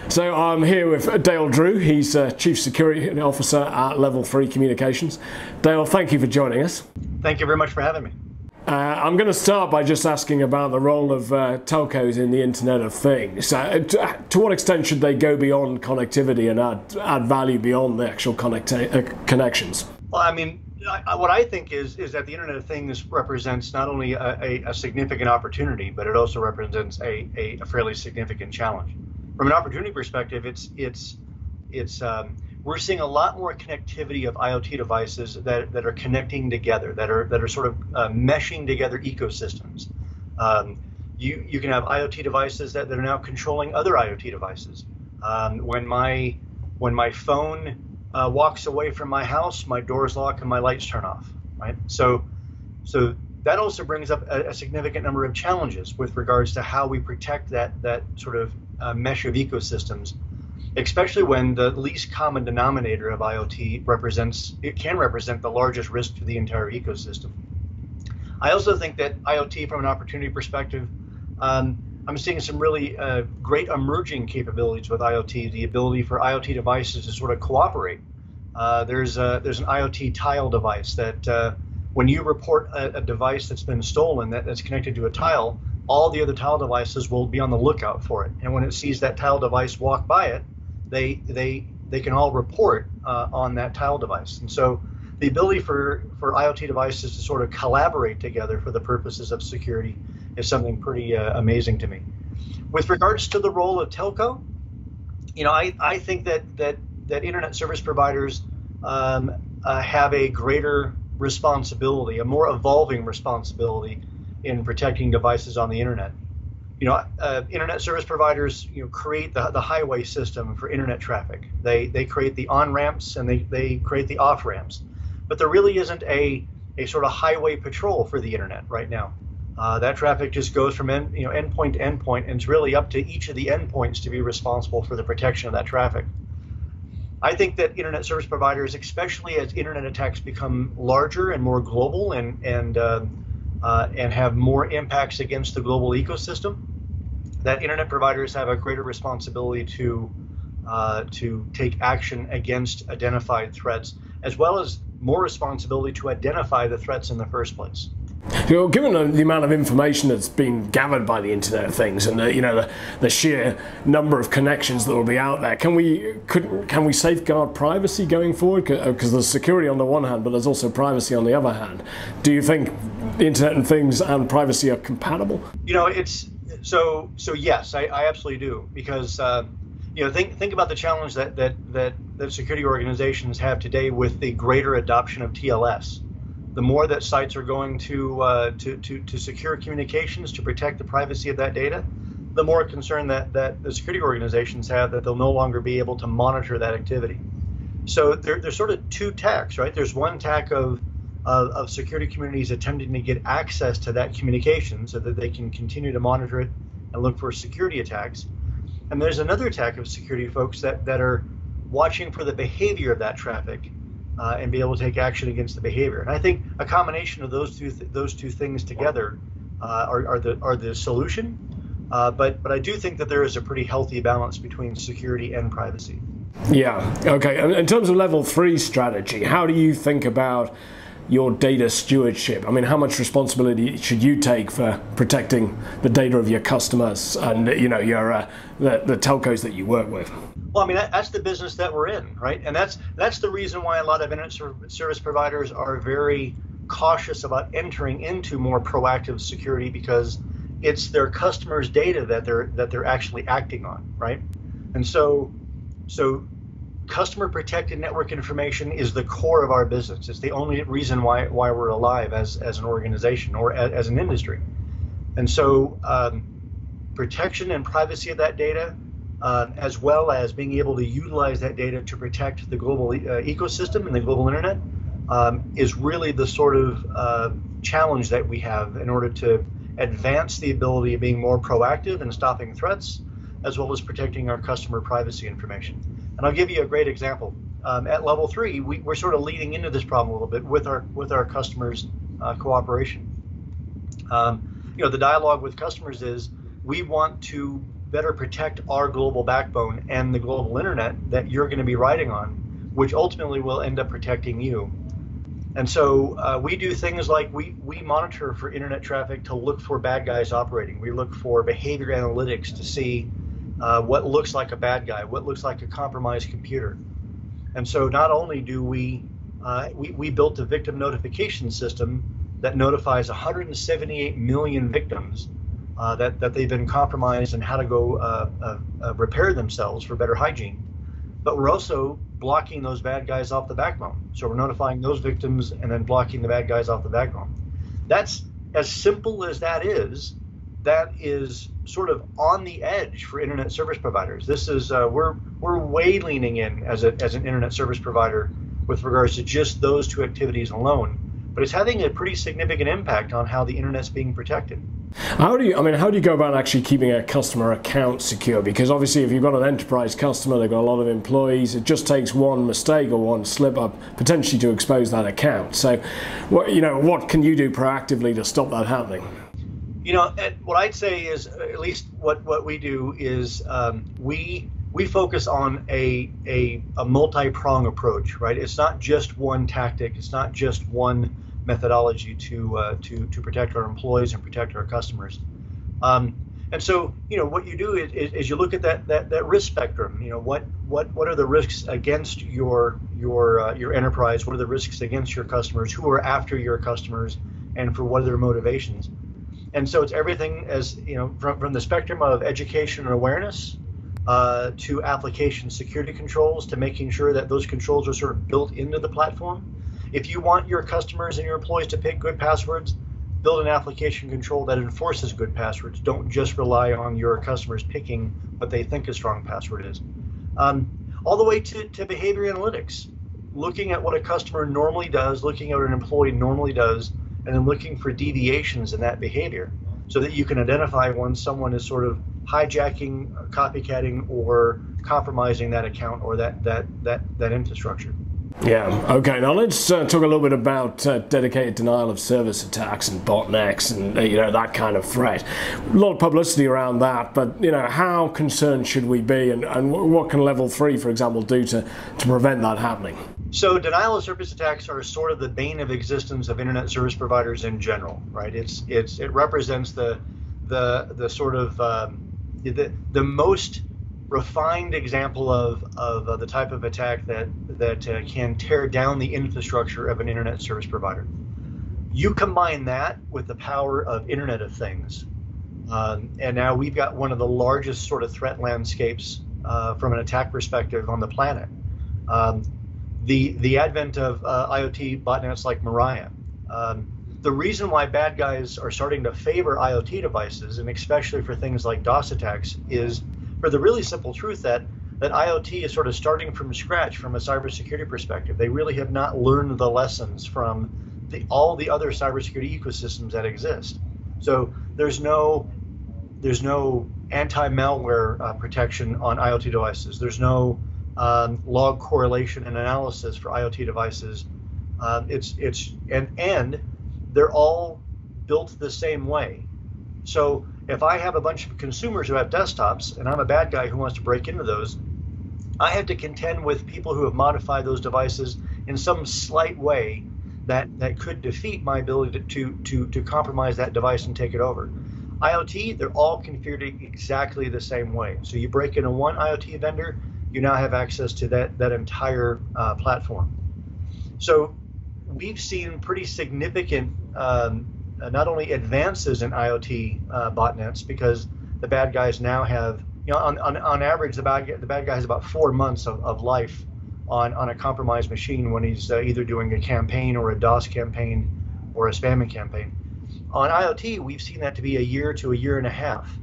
So I'm here with Dale Drew. He's Chief Security Officer at Level 3 Communications. Dale, thank you for joining us. Thank you very much for having me. I'm going to start by just asking about the role of telcos in the Internet of Things. To what extent should they go beyond connectivity and add value beyond the actual connections? Well, I mean, what I think is that the Internet of Things represents not only a significant opportunity, but it also represents a fairly significant challenge. From an opportunity perspective, we're seeing a lot more connectivity of IoT devices that are connecting together, that are sort of meshing together ecosystems. You can have IoT devices that are now controlling other IoT devices. When my phone walks away from my house, my doors lock and my lights turn off. Right. So that also brings up a significant number of challenges with regards to how we protect that sort of mesh of ecosystems, especially when the least common denominator of IoT can represent the largest risk to the entire ecosystem. I also think that IoT, from an opportunity perspective, I'm seeing some really great emerging capabilities with IoT, the ability for IoT devices to sort of cooperate. There's an IoT tile device that when you report a device that's been stolen that's connected to a tile, all the other tile devices will be on the lookout for it. And when it sees that tile device walk by it, they can all report on that tile device. And so the ability for IoT devices to sort of collaborate together for the purposes of security is something pretty amazing to me. With regards to the role of telco, I think that internet service providers have a greater responsibility, a more evolving responsibility in protecting devices on the internet. Internet service providers, create the highway system for internet traffic. They create the on-ramps and they create the off-ramps. But there really isn't a sort of highway patrol for the internet right now. That traffic just goes from endpoint to endpoint, and it's really up to each of the endpoints to be responsible for the protection of that traffic. I think that internet service providers, especially as internet attacks become larger and more global and have more impacts against the global ecosystem, that internet providers have a greater responsibility to take action against identified threats, as well as more responsibility to identify the threats in the first place. Given the amount of information that's being gathered by the Internet of Things and the sheer number of connections that will be out there, can we safeguard privacy going forward? Because there's security on the one hand, but there's also privacy on the other hand. Do you think the Internet of Things and privacy are compatible? So yes, I absolutely do, because think about the challenge that security organizations have today with the greater adoption of TLS. The more that sites are going to secure communications to protect the privacy of that data, the more concern that the security organizations have that they'll no longer be able to monitor that activity. So there's sort of two tacks, right? There's one tack of security communities attempting to get access to that communication so that they can continue to monitor it and look for security attacks. And there's another tack of security folks that are watching for the behavior of that traffic and be able to take action against the behavior. And I think a combination of those two things together are the solution. But I do think that there is a pretty healthy balance between security and privacy. Yeah. Okay. And in terms of level 3 strategy, how do you think about your data stewardship? I mean, how much responsibility should you take for protecting the data of your customers and the telcos that you work with? Well, I mean, that's the business that we're in, right? And that's the reason why a lot of internet service providers are very cautious about entering into more proactive security, because it's their customers' data that they're actually acting on, right? And so customer protected network information is the core of our business. It's the only reason why we're alive as an organization or as an industry. And so protection and privacy of that data, as well as being able to utilize that data to protect the global ecosystem and the global internet, is really the sort of challenge that we have in order to advance the ability of being more proactive in stopping threats, as well as protecting our customer privacy information. And I'll give you a great example. At level 3, we're sort of leading into this problem a little bit with our customers' cooperation. The dialogue with customers is we want to better protect our global backbone and the global internet that you're going to be riding on, which ultimately will end up protecting you. And so we do things like we monitor for internet traffic to look for bad guys operating. We look for behavior analytics to see what looks like a bad guy, what looks like a compromised computer. And so not only do we built a victim notification system that notifies 178 million victims that they've been compromised and how to go repair themselves for better hygiene. But we're also blocking those bad guys off the backbone. So we're notifying those victims and then blocking the bad guys off the backbone. That's as simple as that is sort of on the edge for internet service providers. This is we're way leaning in as an internet service provider with regards to just those two activities alone. But it's having a pretty significant impact on how the internet's being protected. How do you go about actually keeping a customer account secure? Because obviously if you've got an enterprise customer, they've got a lot of employees, it just takes one mistake or one slip up potentially to expose that account. So what can you do proactively to stop that happening? What I'd say is, at least what we do is we focus on a multi-prong approach, right? It's not just one tactic, it's not just one methodology to protect our employees and protect our customers. And so, what you do is you look at that risk spectrum. What are the risks against your enterprise? What are the risks against your customers? Who are after your customers, and for what are their motivations? And so it's everything as from the spectrum of education and awareness to application security controls, to making sure that those controls are sort of built into the platform. If you want your customers and your employees to pick good passwords, build an application control that enforces good passwords. Don't just rely on your customers picking what they think a strong password is. All the way to behavior analytics, looking at what a customer normally does, looking at what an employee normally does, and then looking for deviations in that behavior so that you can identify when someone is sort of hijacking, copycatting, or compromising that account or that infrastructure. Yeah, okay, now let's talk a little bit about dedicated denial of service attacks and botnets and that kind of threat. A lot of publicity around that, but how concerned should we be, and what can level 3, for example, do to prevent that happening? So denial of service attacks are sort of the bane of existence of internet service providers in general, right? It represents the sort of the most refined example of the type of attack that can tear down the infrastructure of an internet service provider. You combine that with the power of Internet of Things, and now we've got one of the largest sort of threat landscapes from an attack perspective on the planet. The advent of IoT botnets like Mariah. The reason why bad guys are starting to favor IoT devices, and especially for things like DOS attacks, is for the really simple truth that IoT is sort of starting from scratch from a cybersecurity perspective. They really have not learned the lessons from all the other cybersecurity ecosystems that exist. So there's no anti-malware protection on IoT devices. There's no log correlation and analysis for IoT devices. And they're all built the same way. So if I have a bunch of consumers who have desktops and I'm a bad guy who wants to break into those, I have to contend with people who have modified those devices in some slight way that could defeat my ability to compromise that device and take it over. IoT, they're all configured exactly the same way. So you break into one IoT vendor, you now have access to that entire platform. So we've seen pretty significant not only advances in IoT botnets, because the bad guys now have, on average, the bad guy has about 4 months of life on a compromised machine when he's either doing a campaign or a DOS campaign or a spamming campaign. On IoT, we've seen that to be a year to a year and a half.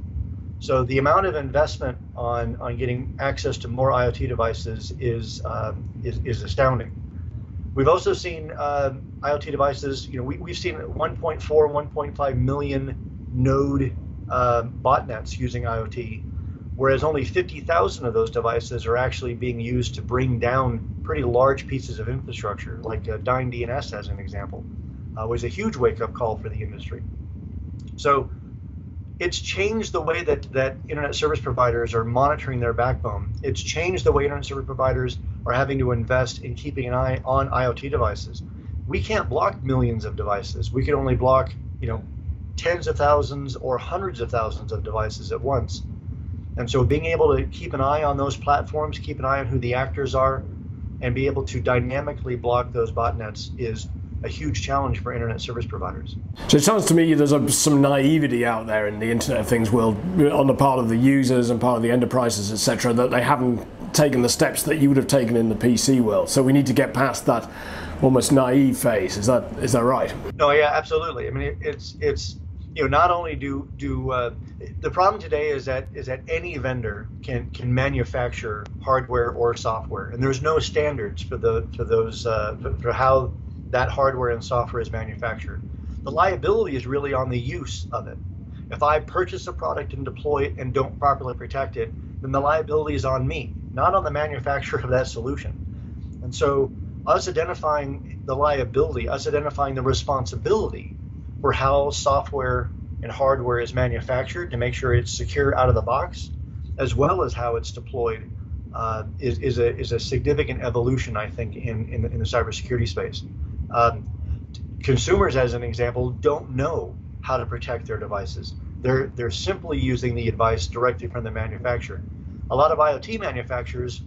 So the amount of investment on getting access to more IoT devices is astounding. We've also seen IoT devices. We've seen 1.4, 1.5 million node botnets using IoT, whereas only 50,000 of those devices are actually being used to bring down pretty large pieces of infrastructure, like Dyn DNS as an example, was a huge wake-up call for the industry. So it's changed the way that internet service providers are monitoring their backbone. It's changed the way internet service providers are having to invest in keeping an eye on IoT devices. We can't block millions of devices. We can only block, tens of thousands or hundreds of thousands of devices at once. And so being able to keep an eye on those platforms, keep an eye on who the actors are, and be able to dynamically block those botnets is a huge challenge for internet service providers. So it sounds to me there's some naivety out there in the Internet of Things world on the part of the users and part of the enterprises, etc., that they haven't taken the steps that you would have taken in the PC world. So we need to get past that almost naive phase. Is that right? No, yeah, absolutely. I mean, it's not only do the problem today is that any vendor can manufacture hardware or software, and there's no standards for how that hardware and software is manufactured. The liability is really on the use of it. If I purchase a product and deploy it and don't properly protect it, then the liability is on me, not on the manufacturer of that solution. And so us identifying the liability, us identifying the responsibility for how software and hardware is manufactured to make sure it's secure out of the box, as well as how it's deployed, is a significant evolution, I think, in the cybersecurity space. Consumers, as an example, don't know how to protect their devices. They're simply using the advice directly from the manufacturer. A lot of IoT manufacturers,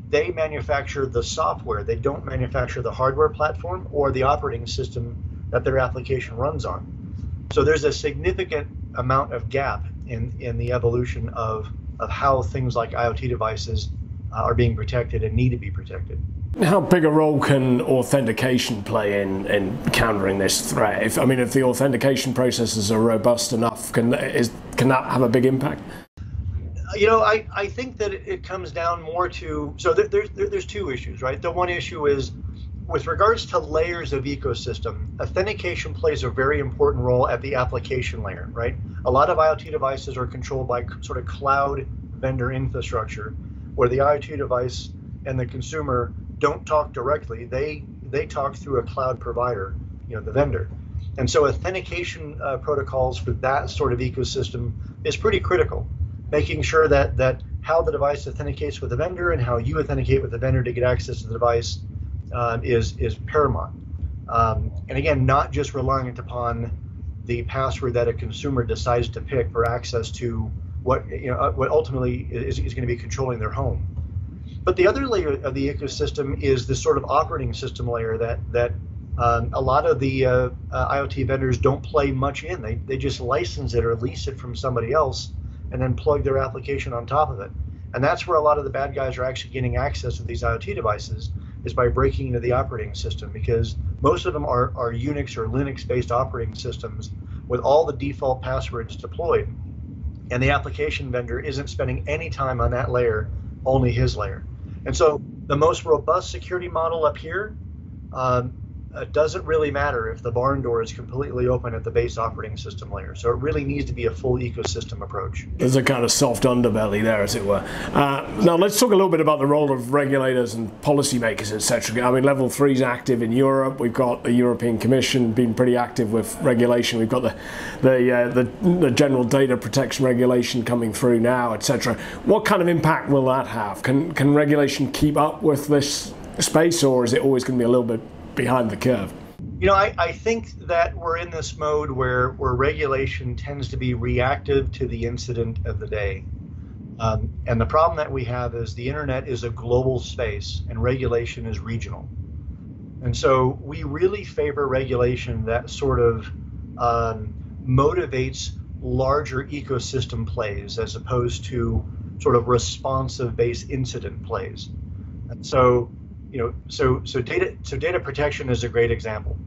they manufacture the software. They don't manufacture the hardware platform or the operating system that their application runs on. So there's a significant amount of gap in the evolution of how things like IoT devices are being protected and need to be protected. How big a role can authentication play in countering this threat? If the authentication processes are robust enough, can that have a big impact? I think that it comes down more to, so there's two issues, right? The one issue is with regards to layers of ecosystem, authentication plays a very important role at the application layer, right? A lot of IoT devices are controlled by sort of cloud vendor infrastructure, where the IoT device and the consumer don't talk directly. They talk through a cloud provider, the vendor. And so authentication protocols for that sort of ecosystem is pretty critical, making sure that how the device authenticates with the vendor and how you authenticate with the vendor to get access to the device is paramount. And again, not just reliant upon the password that a consumer decides to pick for access to what ultimately is going to be controlling their home. But the other layer of the ecosystem is this sort of operating system layer that a lot of the IoT vendors don't play much in. They just license it or lease it from somebody else and then plug their application on top of it. And that's where a lot of the bad guys are actually getting access to these IoT devices, is by breaking into the operating system, because most of them are Unix or Linux-based operating systems with all the default passwords deployed. And the application vendor isn't spending any time on that layer, only his layer. And so the most robust security model up here doesn't really matter if the barn door is completely open at the base operating system layer. So it really needs to be a full ecosystem approach. There's a kind of soft underbelly there, as it were. Now let's talk a little bit about the role of regulators and policymakers, etc. I mean, level 3 is active in Europe. We've got the European Commission being pretty active with regulation. We've got the general data protection regulation coming through now, etc. What kind of impact will that have? Can regulation keep up with this space, or is it always going to be a little bit behind the curve? I think that we're in this mode where regulation tends to be reactive to the incident of the day. And the problem that we have is the internet is a global space and regulation is regional. And so we really favor regulation that sort of motivates larger ecosystem plays as opposed to sort of responsive based incident plays. And so data protection is a great example.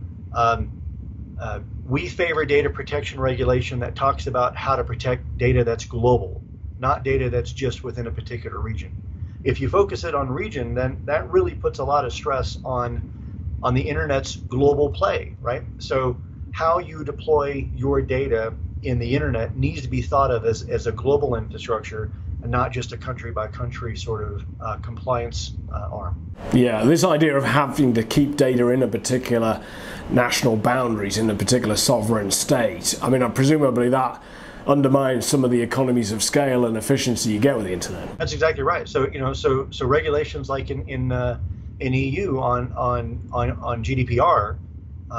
We favor data protection regulation that talks about how to protect data that's global, not data that's just within a particular region. If you focus it on region, then that really puts a lot of stress on the internet's global play, right? So how you deploy your data in the internet needs to be thought of as a global infrastructure and not just a country by country sort of compliance arm. Yeah, this idea of having to keep data in a particular national boundaries, in a particular sovereign state, I mean, presumably that undermine some of the economies of scale and efficiency you get with the internet. That's exactly right. So so regulations like in EU on GDPR,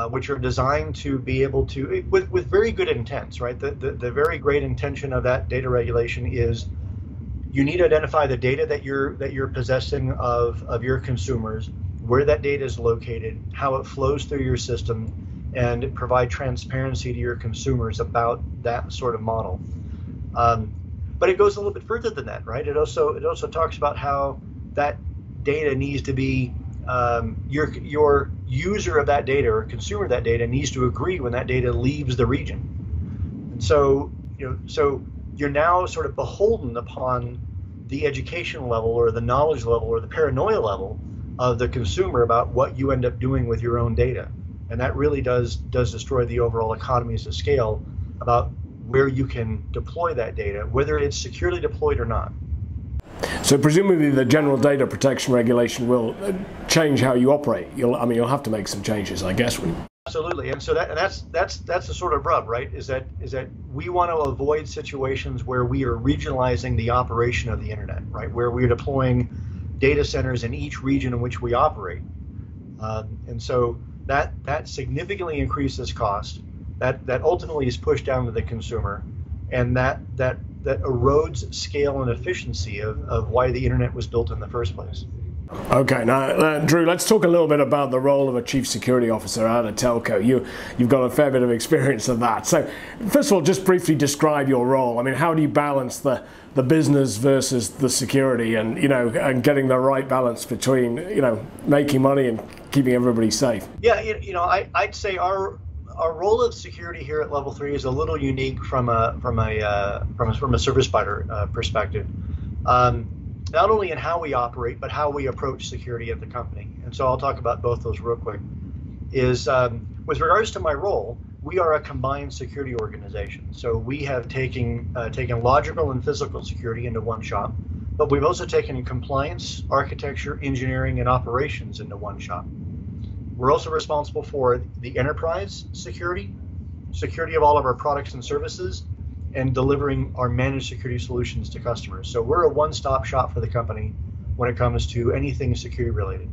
which are designed to be able to, with very good intents, right? The very great intention of that data regulation is you need to identify the data that you're possessing of your consumers, where that data is located, how it flows through your system, and provide transparency to your consumers about that sort of model. But it goes a little bit further than that, right? It also talks about how that data needs to be your user of that data or consumer of that data needs to agree when that data leaves the region. And so so you're now sort of beholden upon the education level or the knowledge level or the paranoia level of the consumer about what you end up doing with your own data. And that really does destroy the overall economies of scale about where you can deploy that data, whether it's securely deployed or not. So presumably the general data protection regulation will change how you operate. You'll have to make some changes, I guess. Absolutely, and so that's the sort of rub, right? Is that we want to avoid situations where we are regionalizing the operation of the internet, right? Where we're deploying data centers in each region in which we operate, and so that significantly increases cost. That ultimately is pushed down to the consumer, and that erodes scale and efficiency of why the internet was built in the first place. Okay, now Drew, let's talk a little bit about the role of a chief security officer at a telco. You've got a fair bit of experience of that. So first of all, just briefly describe your role. I mean, how do you balance the business versus the security, and and getting the right balance between making money and keeping everybody safe? Yeah, I'd say our role of security here at Level 3 is a little unique from a service provider perspective. Not only in how we operate, but how we approach security at the company. And so I'll talk about both those real quick. With regards to my role, we are a combined security organization. So we have taken logical and physical security into one shop, but we've also taken compliance, architecture, engineering, and operations into one shop. We're also responsible for the enterprise security of all of our products and services, and delivering our managed security solutions to customers. So we're a one-stop shop for the company when it comes to anything security related.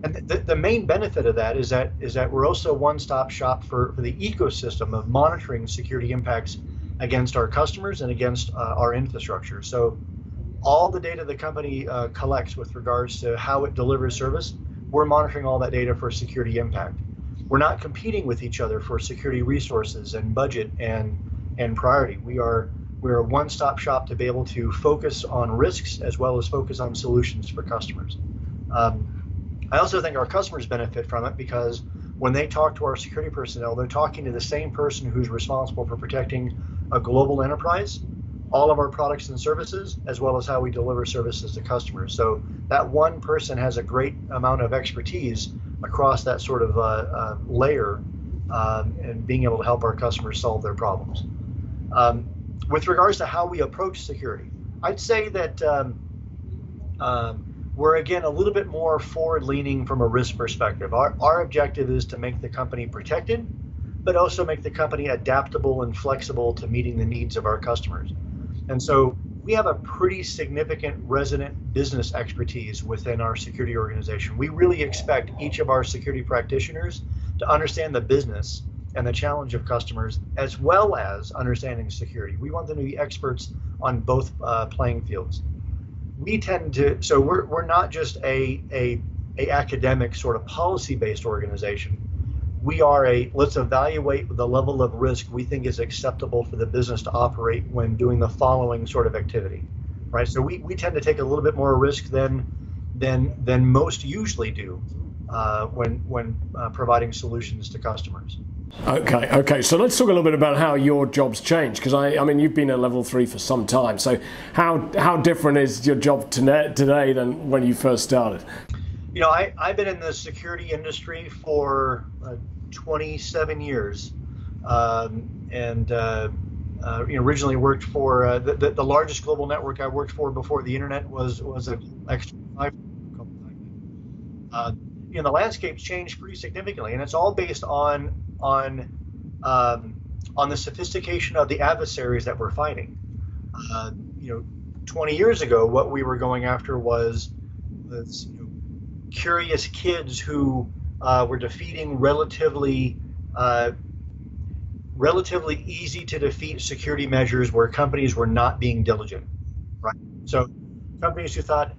And the main benefit of that is that we're also a one-stop shop for the ecosystem of monitoring security impacts against our customers and against our infrastructure. So all the data the company collects with regards to how it delivers service, we're monitoring all that data for security impact. We're not competing with each other for security resources and budget and priority. We're a one-stop shop to be able to focus on risks as well as focus on solutions for customers. I also think our customers benefit from it because when they talk to our security personnel, they're talking to the same person who's responsible for protecting a global enterprise, all of our products and services, as well as how we deliver services to customers. So that one person has a great amount of expertise across that sort of layer and being able to help our customers solve their problems. With regards to how we approach security, I'd say that we're again a little bit more forward-leaning from a risk perspective. Our objective is to make the company protected, but also make the company adaptable and flexible to meeting the needs of our customers. And so we have a pretty significant resident business expertise within our security organization. We really expect each of our security practitioners to understand the business and the challenge of customers, as well as understanding security. We want them to be experts on both playing fields. We tend to, so we're not just a academic sort of policy-based organization. We are let's evaluate the level of risk we think is acceptable for the business to operate when doing the following sort of activity, right? So we tend to take a little bit more risk than most usually do when providing solutions to customers. Okay. So let's talk a little bit about how your job's changed, because I mean you've been at Level 3 for some time. So how different is your job today than when you first started? I've been in the security industry for 27 years, and originally worked for the largest global network I worked for before the internet was a X5. The landscape's changed pretty significantly, and it's all based on on the sophistication of the adversaries that we're fighting. You know, 20 years ago, what we were going after was this, curious kids who were defeating relatively easy to defeat security measures where companies were not being diligent, right? So companies who thought,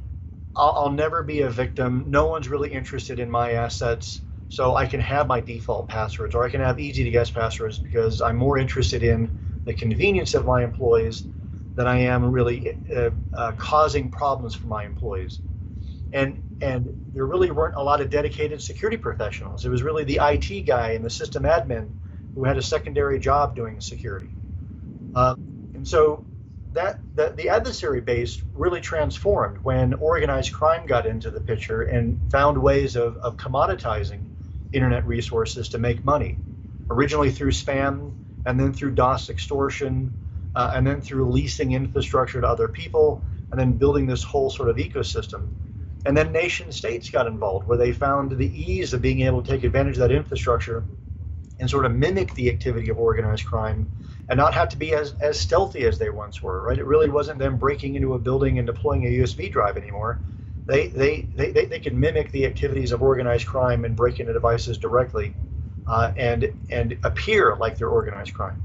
I'll never be a victim, no one's really interested in my assets, so I can have my default passwords, or I can have easy to guess passwords because I'm more interested in the convenience of my employees than I am really causing problems for my employees. And there really weren't a lot of dedicated security professionals. It was really the IT guy and the system admin who had a secondary job doing security. And so the adversary base really transformed when organized crime got into the picture and found ways of commoditizing internet resources to make money, originally through spam, and then through DOS extortion, and then through leasing infrastructure to other people, and then building this whole sort of ecosystem. And then nation states got involved, where they found the ease of being able to take advantage of that infrastructure and sort of mimic the activity of organized crime and not have to be as stealthy as they once were, right? It really wasn't them breaking into a building and deploying a USB drive anymore. They could mimic the activities of organized crime and break into devices directly and appear like they're organized crime.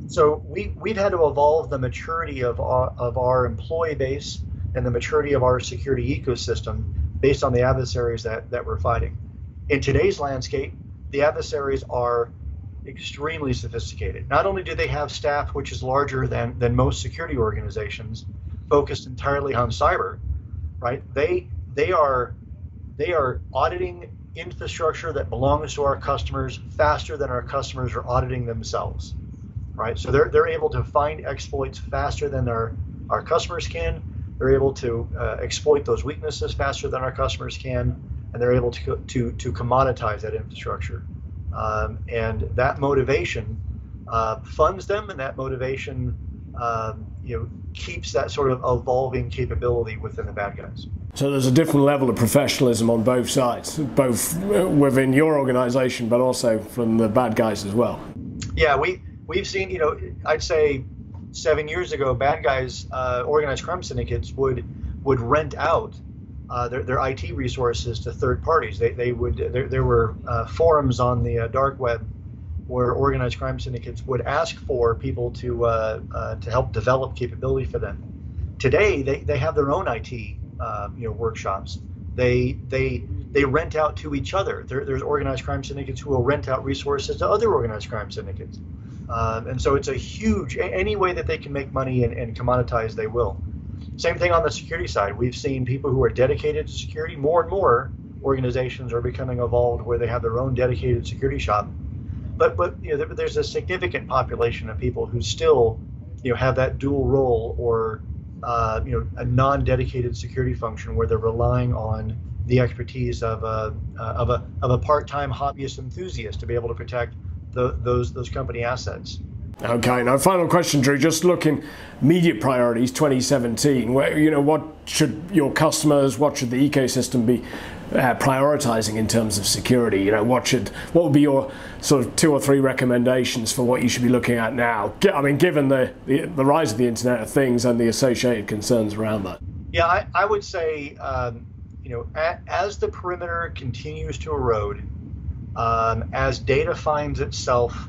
So we've had to evolve the maturity of our employee base and the maturity of our security ecosystem based on the adversaries that we're fighting. In today's landscape, the adversaries are extremely sophisticated. Not only do they have staff which is larger than most security organizations focused entirely on cyber, right? They are auditing infrastructure that belongs to our customers faster than our customers are auditing themselves, right? So they're able to find exploits faster than our customers can. They're able to exploit those weaknesses faster than our customers can, and they're able to commoditize that infrastructure. And that motivation funds them, and that motivation keeps that sort of evolving capability within the bad guys. So there's a different level of professionalism on both sides, both within your organization, but also from the bad guys as well. Yeah, we've seen, I'd say 7 years ago, bad guys, organized crime syndicates would rent out their IT resources to third parties. There were forums on the dark web where organized crime syndicates would ask for people to help develop capability for them. Today, they have their own IT workshops. They rent out to each other. There's organized crime syndicates who will rent out resources to other organized crime syndicates. And so it's a huge, any way that they can make money and commoditize, they will. Same thing on the security side. We've seen people who are dedicated to security. More and more organizations are becoming evolved where they have their own dedicated security shop. But there's a significant population of people who still have that dual role or a non-dedicated security function where they're relying on the expertise of a part-time hobbyist enthusiast to be able to protect those company assets. Okay, now final question, Drew, just looking immediate priorities 2017, what should your customers, what should the ecosystem be prioritizing in terms of security? What would be your sort of 2 or 3 recommendations for what you should be looking at now? I mean, given the rise of the Internet of Things and the associated concerns around that. Yeah, I would say, as the perimeter continues to erode, as data finds itself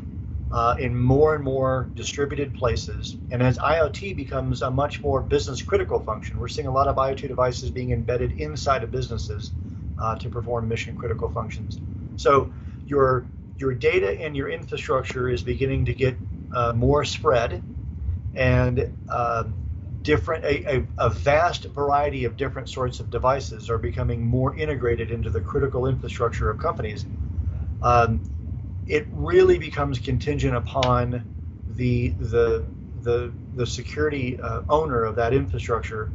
in more and more distributed places, and as IoT becomes a much more business critical function, we're seeing a lot of IoT devices being embedded inside of businesses to perform mission critical functions. So your data and your infrastructure is beginning to get more spread, and a vast variety of different sorts of devices are becoming more integrated into the critical infrastructure of companies. It really becomes contingent upon the security owner of that infrastructure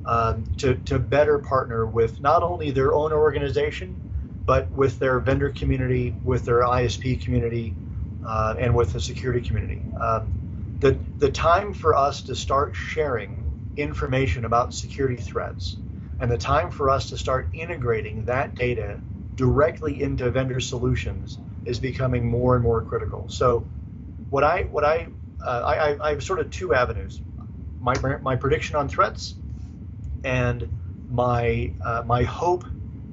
to better partner with not only their own organization, but with their vendor community, with their ISP community, and with the security community. The time for us to start sharing information about security threats and the time for us to start integrating that data directly into vendor solutions is becoming more and more critical. So I have sort of two avenues: my prediction on threats and my hope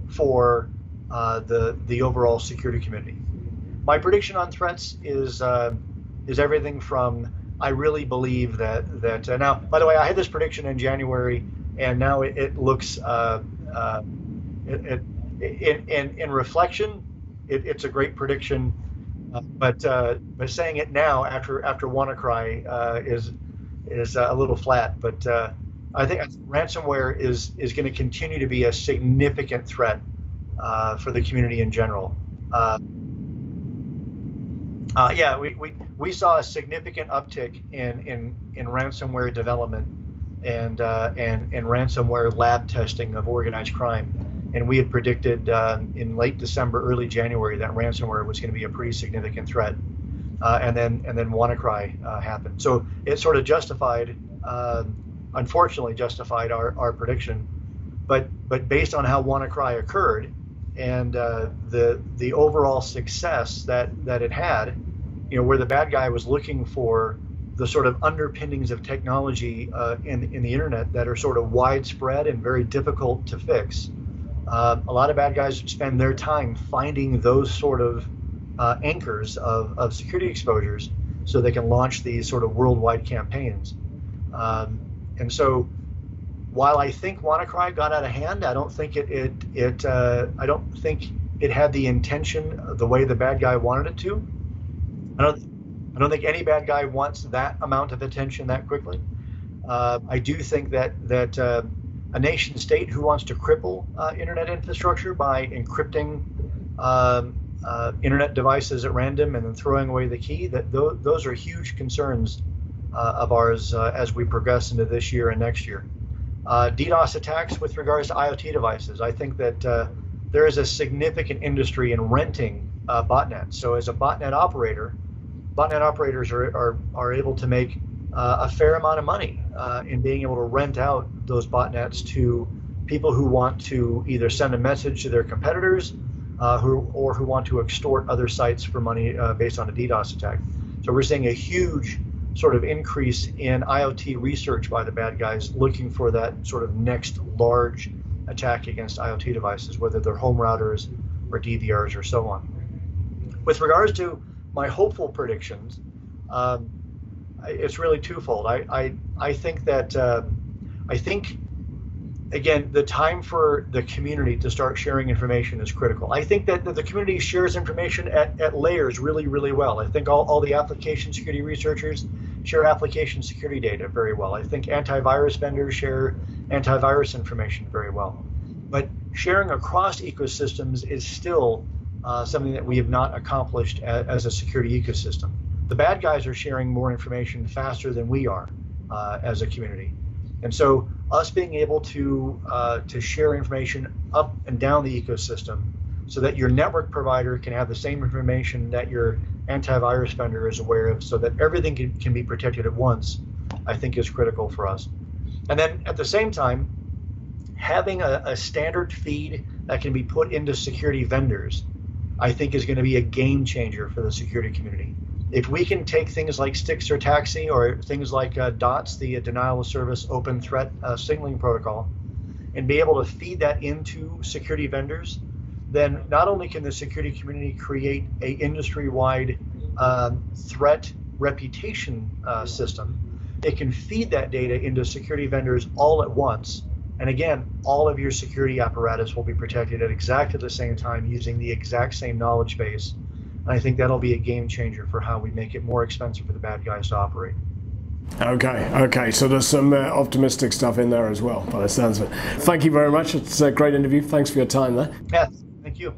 for the overall security community. My prediction on threats is everything from I really believe that now. By the way, I had this prediction in January, and now it looks in reflection, it's a great prediction. But saying it now after WannaCry is a little flat. But I think ransomware is going to continue to be a significant threat for the community in general. Yeah, we saw a significant uptick in ransomware development and ransomware lab testing of organized crime. And we had predicted in late December, early January that ransomware was going to be a pretty significant threat, and then WannaCry happened. So it sort of justified, unfortunately, justified our prediction. But based on how WannaCry occurred and the overall success that it had, where the bad guy was looking for the sort of underpinnings of technology in the internet that are sort of widespread and very difficult to fix. A lot of bad guys spend their time finding those sort of anchors of security exposures so they can launch these sort of worldwide campaigns. And so while I think WannaCry got out of hand, I don't think I don't think it had the intention the way the bad guy wanted it to. I don't think any bad guy wants that amount of attention that quickly. I do think that a nation state who wants to cripple internet infrastructure by encrypting internet devices at random and then throwing away the key, those are huge concerns of ours as we progress into this year and next year. DDoS attacks with regards to IoT devices. I think that there is a significant industry in renting botnets. So as a botnet operator, botnet operators are able to make a fair amount of money in being able to rent out those botnets to people who want to either send a message to their competitors who want to extort other sites for money based on a DDoS attack. So we're seeing a huge sort of increase in IoT research by the bad guys looking for that sort of next large attack against IoT devices, whether they're home routers or DVRs or so on. With regards to my hopeful predictions, it's really twofold. I think that again, the time for the community to start sharing information is critical. I think that the community shares information at layers really, really well. I think all the application security researchers share application security data very well. I think antivirus vendors share antivirus information very well. But sharing across ecosystems is still something that we have not accomplished as a security ecosystem. The bad guys are sharing more information faster than we are as a community. And so us being able to share information up and down the ecosystem so that your network provider can have the same information that your antivirus vendor is aware of so that everything can be protected at once, I think is critical for us. And then at the same time, having a standard feed that can be put into security vendors, I think is going to be a game changer for the security community. If we can take things like Stix or Taxi or things like DOTS, the Denial of Service Open Threat Signaling Protocol, and be able to feed that into security vendors, then not only can the security community create a industry-wide threat reputation system, it can feed that data into security vendors all at once. And again, all of your security apparatus will be protected at exactly the same time using the exact same knowledge base. And I think that'll be a game changer for how we make it more expensive for the bad guys to operate. Okay, so there's some optimistic stuff in there as well, by the sounds of it. Thank you very much. It's a great interview. Thanks for your time there. Yeah, thank you.